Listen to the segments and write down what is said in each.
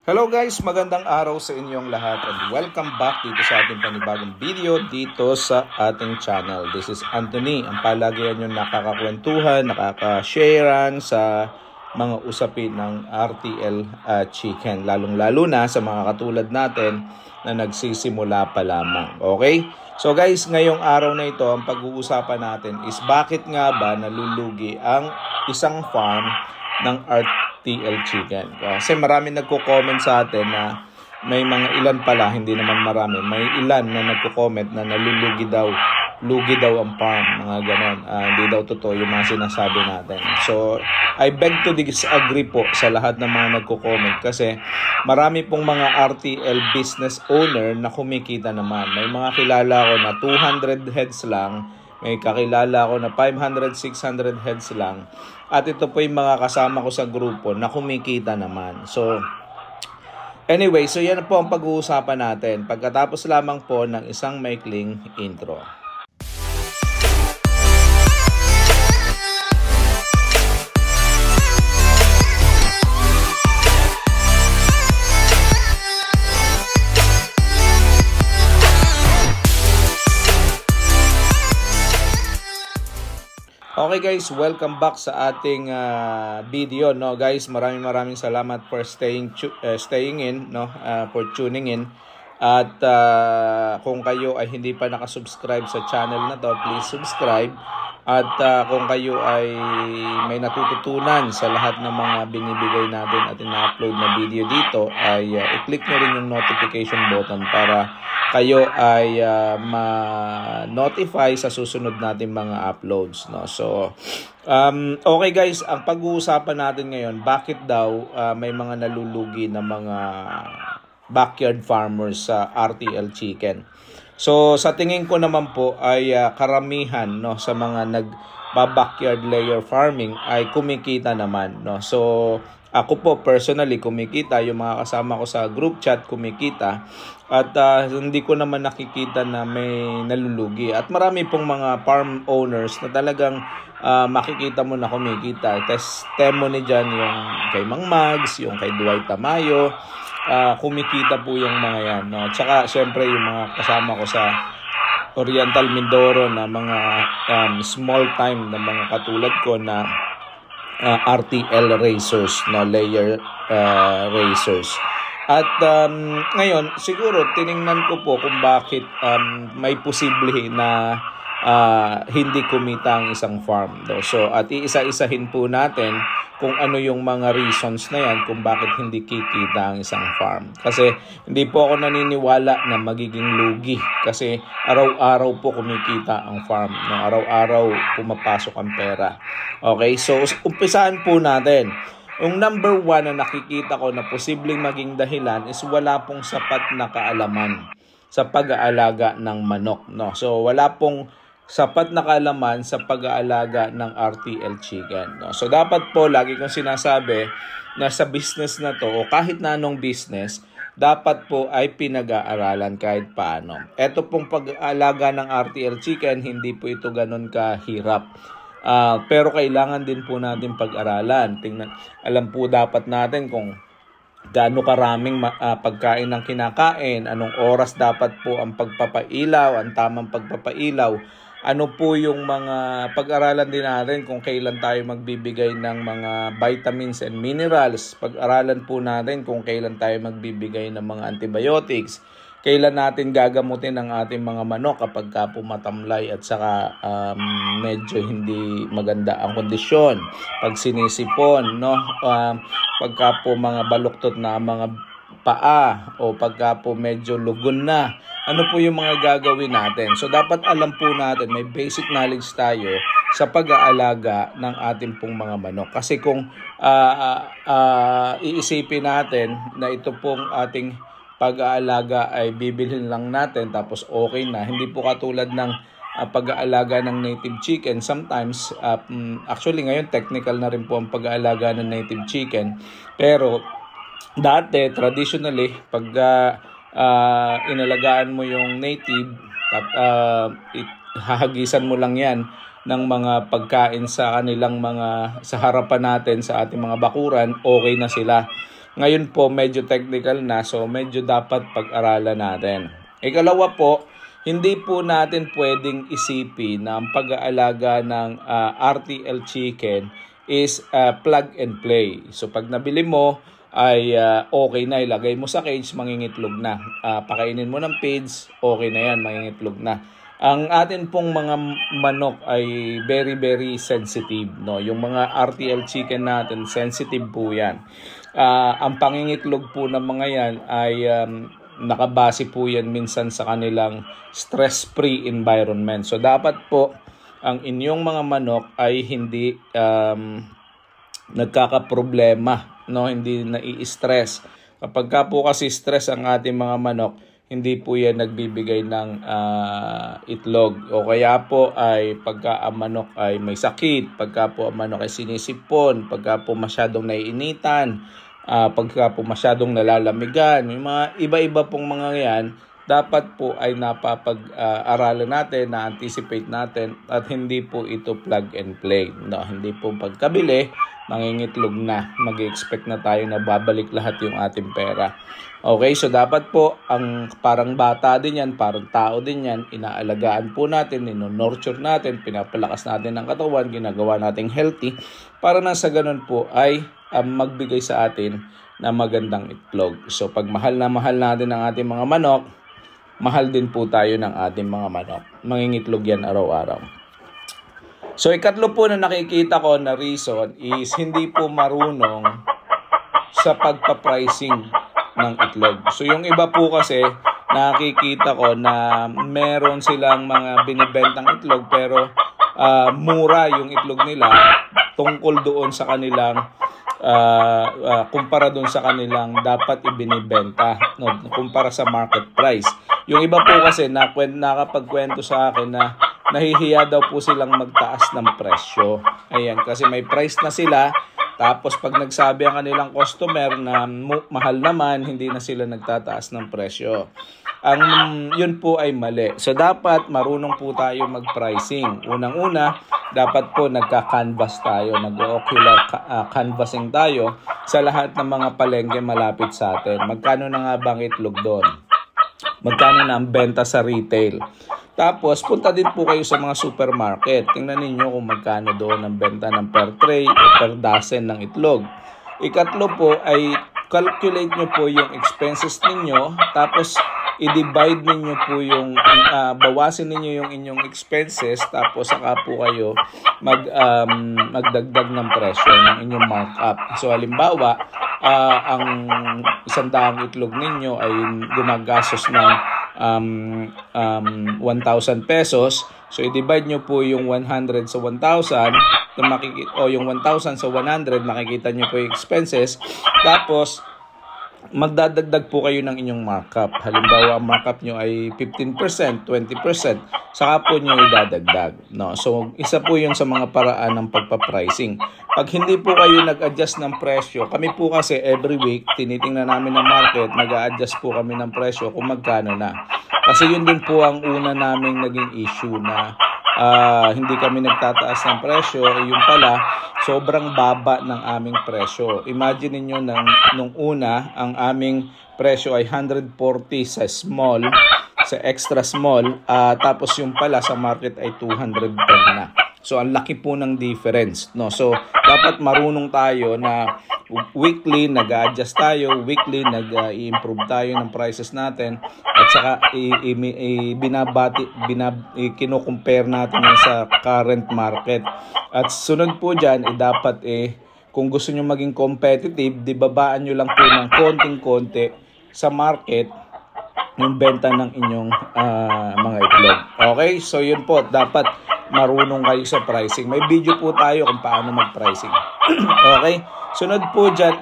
Hello guys, magandang araw sa inyong lahat and welcome back dito sa ating panibagong video dito sa ating channel. This is Anthony, ang palagayan yung nakakakwentuhan, nakakasharean sa mga usapin ng RTL Chicken. Lalong-lalo na sa mga katulad natin na nagsisimula pa lamang. Okay? So guys, ngayong araw na ito, ang pag-uusapan natin is bakit nga ba nalulugi ang isang farm ng RTL Chicken. Kasi marami nagko-comment sa atin na may mga ilan pala, hindi naman marami, may ilan na nagko-comment na nalulugi daw, lugi daw ang farm, mga ganon. Hindi daw totoo yung mga sinasabi natin. So, I beg to disagree po sa lahat ng mga nagko-comment kasi marami pong mga RTL business owner na kumikita naman. May mga kilala ko na 200 heads lang, may kakilala ko na 500, 600 heads lang. At ito po yung mga kasama ko sa grupo na kumikita naman. So, anyway, so yan po ang pag-uusapan natin. Pagkatapos lamang po ng isang maikling intro. Okay guys, welcome back sa ating video, no guys. Maraming salamat for staying in, no, for tuning in. At kung kayo ay hindi pa nakasubscribe sa channel na to, please subscribe. At kung kayo ay may natututunan sa lahat ng mga binibigay natin at ina-upload na video dito, ay i-click nyo rin yung notification button para kayo ay ma-notify sa susunod natin mga uploads, no? So, okay guys, ang pag-uusapan natin ngayon, bakit daw may mga nalulugi na mga backyard farmers sa RTL Chicken. So, sa tingin ko naman po ay karamihan, no, sa mga nag-backyard layer farming ay kumikita naman, no? So, ako po personally kumikita, yung mga kasama ko sa group chat kumikita, at hindi ko naman nakikita na may nalulugi. At marami pong mga farm owners na talagang makikita mo na kumikita. Testimony dyan yung kay Mang Mags, yung kay Dwight Tamayo, kumikita po yung mga yan, no? Tsaka syempre yung mga kasama ko sa Oriental Mindoro na mga small time na mga katulad ko na RTL racers, no, layer racers. At ngayon siguro tiningnan ko po kung bakit may posible na hindi kumita ang isang farm, no? So at iisa-isahin po natin kung ano yung mga reasons na yan kung bakit hindi kikita ang isang farm. Kasi hindi po ako naniniwala na magiging lugi kasi araw-araw po kumikita ang farm, no? Araw-araw pumapasok ang pera. Okay, so umpisaan po natin. Yung number one na nakikita ko na posibleng maging dahilan is wala pong sapat na kaalaman sa pag-aalaga ng manok, no? So wala pong sapat na kaalaman sa pag-aalaga ng RTL Chicken, no? So dapat po, lagi kong sinasabi na sa business na to o kahit na anong business, dapat po ay pinag-aaralan kahit paano. Ito pong pag-aalaga ng RTL Chicken, hindi po ito ganun kahirap. Pero kailangan din po natin pag-aralan. Alam po dapat natin kung gaano karaming pagkain ang kinakain, anong oras dapat po ang pagpapailaw, ang tamang pagpapailaw. Ano po yung mga pag-aralan din natin kung kailan tayo magbibigay ng mga vitamins and minerals. Pag-aralan po natin kung kailan tayo magbibigay ng mga antibiotics. Kailan natin gagamutin ang ating mga manok kapag po matamlay at saka medyo hindi maganda ang kondisyon. Pag sinisipon, no? Pagka po mga baluktot na mga paa o pagka po medyo lugon na, ano po yung mga gagawin natin. So dapat alam po natin, may basic knowledge tayo sa pag-aalaga ng ating pong mga manok. Kasi kung iisipin natin na ito pong ating pag-aalaga ay bibilhin lang natin tapos okay na, hindi po katulad ng pag-aalaga ng native chicken. Sometimes, actually ngayon technical na rin po ang pag-aalaga ng native chicken. Pero dati, traditionally, pag inalagaan mo yung native, hahagisan mo lang yan ng mga pagkain sa kanilang mga, sa harapan natin, sa ating mga bakuran, okay na sila. Ngayon po medyo technical na, so medyo dapat pag-aralan natin. Ikalawa po, hindi po natin pwedeng isipin na ang pag-aalaga ng RTL chicken is plug and play. So pag nabili mo ay okay na, ilagay mo sa cage, mangingitlog na. Pakainin mo ng feeds, okay na yan, mangingitlog na. Ang atin pong mga manok ay very very sensitive, no. Yung mga RTL chicken natin, sensitive po yan. Ang pangingitlog po ng mga yan ay nakabase po yan minsan sa kanilang stress-free environment. So dapat po ang inyong mga manok ay hindi nagkakaproblema, no, hindi nai-stress. Kapag ka po kasi stress ang ating mga manok, hindi po yan nagbibigay ng itlog. O kaya po ay pagka ang manok ay may sakit, pagka po ang manok ay sinisipon, pagka po masyadong naiinitan, pagka po masyadong nalalamigan, yung mga iba-iba pong mga yan, dapat po ay napapag-aralan natin, na-anticipate natin, at hindi po ito plug and play. No, hindi po pagkabili, mangingitlog na, mag-expect na tayo na babalik lahat yung ating pera. Okay, so dapat po, ang parang bata din yan, parang tao din yan, inaalagaan po natin, nurture natin, pinapalakas natin ang katawan, ginagawa nating healthy, para na sa ganun po ay magbigay sa atin na magandang itlog. So pag mahal na mahal natin ang ating mga manok, mahal din po tayo ng ating mga manok. Mangingitlog yan araw-araw. So ikatlo po na nakikita ko na reason is hindi po marunong sa pagpa-pricing ng itlog. So yung iba po kasi nakikita ko na meron silang mga binibentang itlog pero mura yung itlog nila tungkol doon sa kanilang kumpara doon sa kanilang dapat ibinibenta, no, kumpara sa market price. Yung iba po kasi nakapagkwento sa akin na nahihiya daw po silang magtaas ng presyo. Ayan, kasi may price na sila. Tapos pag nagsabi ang kanilang customer na mahal naman, hindi na sila nagtataas ng presyo. Yun po ay mali. So dapat marunong po tayo mag-pricing. Unang-una, dapat po nagka-canvas tayo, nag-ocular canvassing tayo sa lahat ng mga palengke malapit sa atin. Magkano na nga bang itlog doon? Magkano na ang benta sa retail? Tapos, punta din po kayo sa mga supermarket. Tingnan ninyo kung magkano doon ang benta ng per tray o per dozen ng itlog. Ikatlo po ay calculate nyo po yung expenses ninyo. Tapos, i-divide ninyo po yung, bawasin ninyo yung inyong expenses. Tapos, saka po kayo magdagdag ng presyo ng inyong markup. So, halimbawa, ang 100 itlog ninyo ay gumagastos ng 1,000 pesos. So, i-divide nyo po yung 100 sa 1,000 o yung 1,000 sa 100, makikita nyo po yung expenses. Tapos, magdadagdag po kayo ng inyong markup. Halimbawa, ang markup nyo ay 15%, 20%, saka po nyo idadagdag. No? So, isa po yun sa mga paraan ng pagpa-pricing. Pag hindi po kayo nag-adjust ng presyo, kami po kasi every week, tinitingnan namin ang market, nag-a-adjust po kami ng presyo kung magkano na. Kasi yun din po ang una naming naging issue na hindi kami nagtataas ng presyo, yung pala, sobrang baba ng aming presyo. Imagine niyo nung una, ang aming presyo ay 140 sa small, sa extra small, tapos yung pala sa market ay 210 na. So, ang laki po ng difference, no? So, dapat marunong tayo na weekly nag-adjust tayo, weekly nag-improve tayo ng prices natin, at saka kino-compare natin yan sa current market. At sunod po dyan, dapat kung gusto nyo maging competitive, babaan nyo lang po ng konting-konti sa market yung benta ng inyong mga itlog. Okay? So, yun po, dapat marunong kayo sa pricing. May video po tayo kung paano mag-pricing. Okay? Sunod po dyan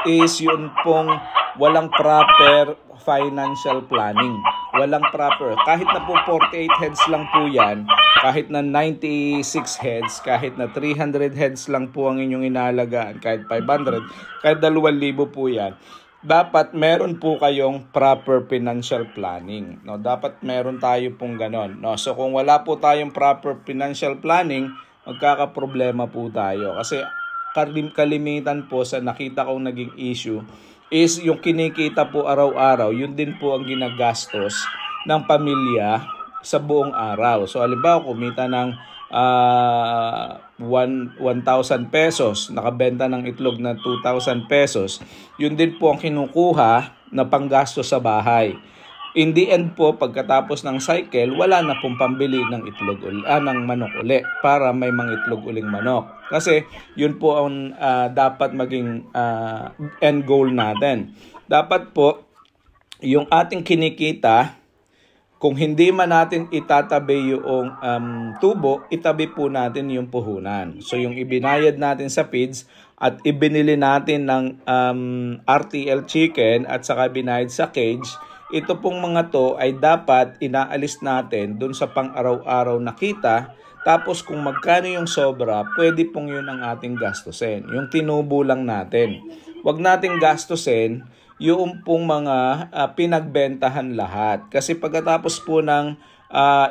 is yun pong walang proper financial planning. Walang proper. Kahit na po 48 heads lang po yan, kahit na 96 heads, kahit na 300 heads lang po ang inyong inaalagaan, kahit 500, kahit 2,000 po yan, dapat meron po kayong proper financial planning. No? Dapat meron tayo pong ganon. No? So kung wala po tayong proper financial planning, magkakaproblema po tayo. Kasi kalimitan po sa nakita kong naging issue is yung kinikita po araw-araw, yun din po ang ginagastos ng pamilya sa buong araw. So halimbawa, kumita ng 1,000 pesos, nakabenta ng itlog na 2,000 pesos, yun din po ang kinukuha na panggastos sa bahay. In the end po, pagkatapos ng cycle, wala na pong pambili ng itlog ng manok uli para may mangitlog uling manok. Kasi yun po ang dapat maging end goal natin. Dapat po, yung ating kinikita, kung hindi man natin itatabi yung tubo, itabi po natin yung puhunan. So yung ibinayad natin sa feeds at ibinili natin ng RTL chicken at saka binayad sa cage, ito pong mga to ay dapat inaalis natin dun sa pang-araw-araw na kita. Tapos kung magkano yung sobra, pwede pong yun ang ating gastusin. Yung tinubo lang natin. Huwag nating gastusin yung pong mga pinagbentahan lahat. Kasi pagkatapos po ng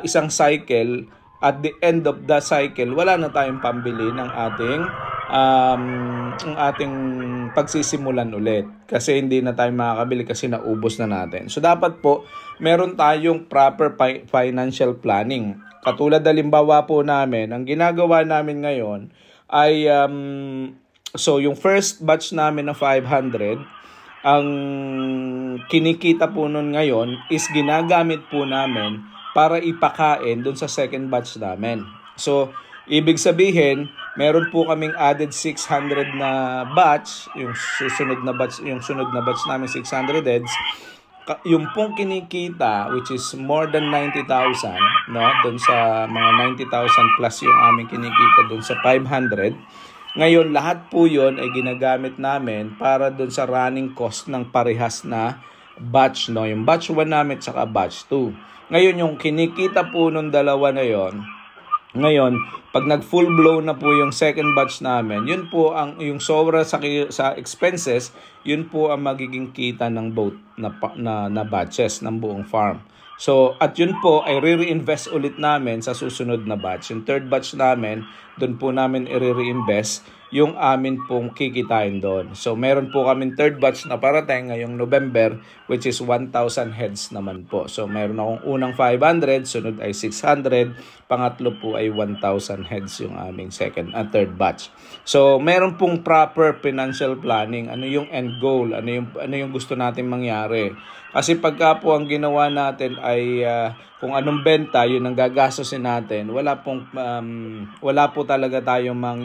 isang cycle, at the end of the cycle, wala na tayong pambili ng ating pagsisimulan ulit. Kasi hindi na tayo makakabili kasi naubos na natin. So dapat po, meron tayong proper financial planning. Katulad halimbawa po namin, ang ginagawa namin ngayon ay, so yung first batch namin na 500, ang kinikita po nun ngayon is ginagamit po namin para ipakain dun sa second batch namin. So, ibig sabihin, meron po kaming added 600 na batch, yung sunod na batch namin 600 heads. Yung pong kinikita, which is more than 90,000, no? Dun sa mga 90,000 plus yung aming kinikita dun sa 500. Ngayon, lahat po yun ay ginagamit namin para dun sa running cost ng parehas na batch, no? Yung batch 1 namin saka batch 2. Ngayon, yung kinikita po nung dalawa na yon, ngayon, pag nag-full blow na po yung second batch namin, yun po ang yung sobra sa expenses, yun po ang magiging kita ng both na batches ng buong farm. So, at yun po ay re-reinvest ulit namin sa susunod na batch. Yung third batch namin, doon po namin i-reinvest yung amin pong kikitain doon. So, meron po kaming third batch na parating ngayong November, which is 1,000 heads naman po. So, meron akong unang 500, sunod ay 600, pangatlo po ay 1,000 heads yung aming second at third batch. So, meron pong proper financial planning. Ano yung end goal? Ano yung gusto natin mangyari? Kasi pagka po ang ginawa natin ay kung anong benta, yun ang gagastosin natin, wala po talaga tayong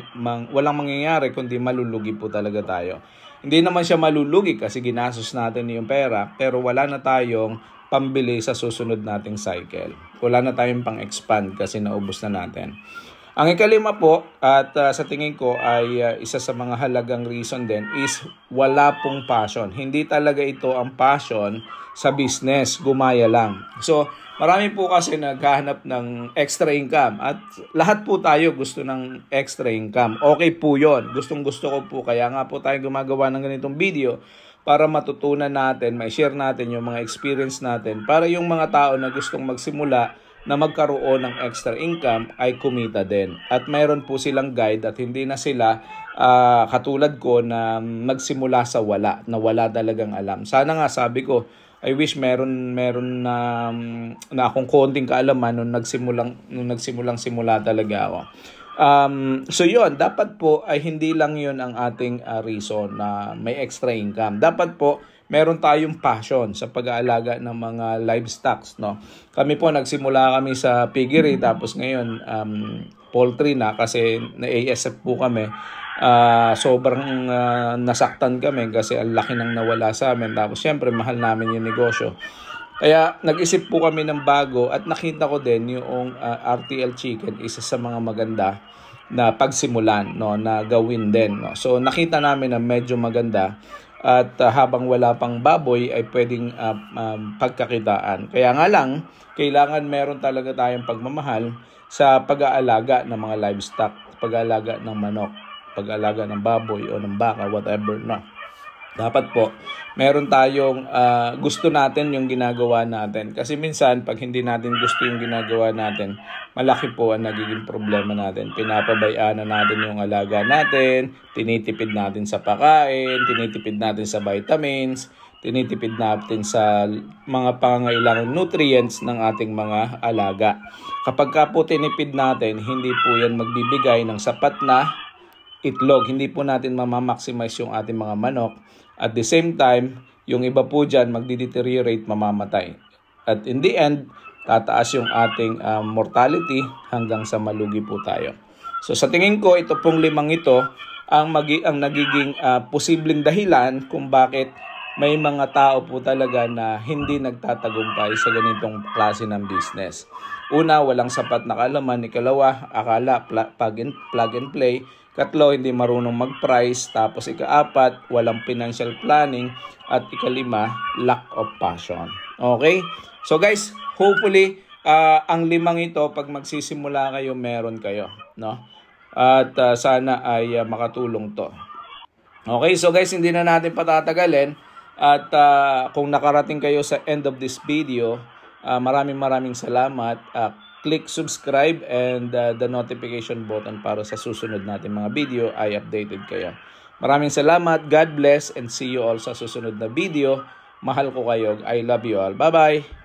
walang mangyayari kundi malulugi po talaga tayo. Hindi naman siya malulugi kasi ginastos natin yung pera, pero wala na tayong pambili sa susunod nating cycle. Wala na tayong pang-expand kasi naubos na natin. Ang ikalima po, at sa tingin ko ay isa sa mga halagang reason din, is wala pong passion. Hindi talaga ito ang passion sa business, gumaya lang. So, marami po kasi naghahanap ng extra income at lahat po tayo gusto ng extra income. Okay po yon, gustong-gusto ko po, kaya nga po tayo gumagawa ng ganitong video para matutunan natin, may share natin yung mga experience natin para yung mga tao na gustong magsimula na magkaroon ng extra income ay kumita din. At mayroon po silang guide at hindi na sila katulad ko na magsimula sa wala, na wala talagang alam. Sana nga, sabi ko, I wish meron na akong konting kaalaman nung nagsimulang simula talaga ako. So yun, dapat po ay hindi lang yun ang ating reason na may extra income. Dapat po meron tayong passion sa pag-aalaga ng mga livestock, no? Kami po nagsimula kami sa piggery, tapos ngayon poultry na kasi na-ASF po kami. Sobrang nasaktan kami kasi ang laki nang nawala sa amin, tapos syempre mahal namin yung negosyo. Kaya nag-isip po kami ng bago at nakita ko din yung RTL Chicken, isa sa mga maganda na pagsimulan, no, na gawin din, no? So nakita namin na medyo maganda at habang wala pang baboy ay pwedeng pagkakitaan. Kaya nga lang, kailangan meron talaga tayong pagmamahal sa pag-aalaga ng mga livestock, pag-aalaga ng manok, pag-aalaga ng baboy o ng baka, whatever, no. dapat po meron tayong gusto natin yung ginagawa natin. Kasi minsan, pag hindi natin gusto yung ginagawa natin, malaki po ang nagiging problema natin. Pinapabayaan na natin yung alaga natin, tinitipid natin sa pagkain, tinitipid natin sa vitamins, tinitipid natin sa mga pangangailangang nutrients ng ating mga alaga. Kapag ka po tinipid natin, hindi po yan magbibigay ng sapat na itlog. Hindi po natin mamamaximize yung ating mga manok. At the same time, yung iba po dyan magdi-deteriorate, mamamatay. At in the end, tataas yung ating mortality hanggang sa malugi po tayo. So sa tingin ko, ito pong 5 ito ang nagiging posibleng dahilan kung bakit may mga tao po talaga na hindi nagtatagumpay sa ganitong klase ng business. Una, walang sapat na kaalaman. Ikalawa, akala plug and play. Katlo, hindi marunong mag-price. Tapos ika-4, walang financial planning. At ika-5, lack of passion. Okay? So guys, hopefully, ang 5 ito, pag magsisimula kayo, meron kayo. No? At sana ay makatulong to. Okay, so guys, hindi na natin patatagalin. At kung nakarating kayo sa end of this video, maraming salamat. Click subscribe and the notification button para sa susunod natin mga video ay updated kayo. Maraming salamat. God bless and see you all sa susunod na video. Mahal ko kayo. I love you all. Bye-bye.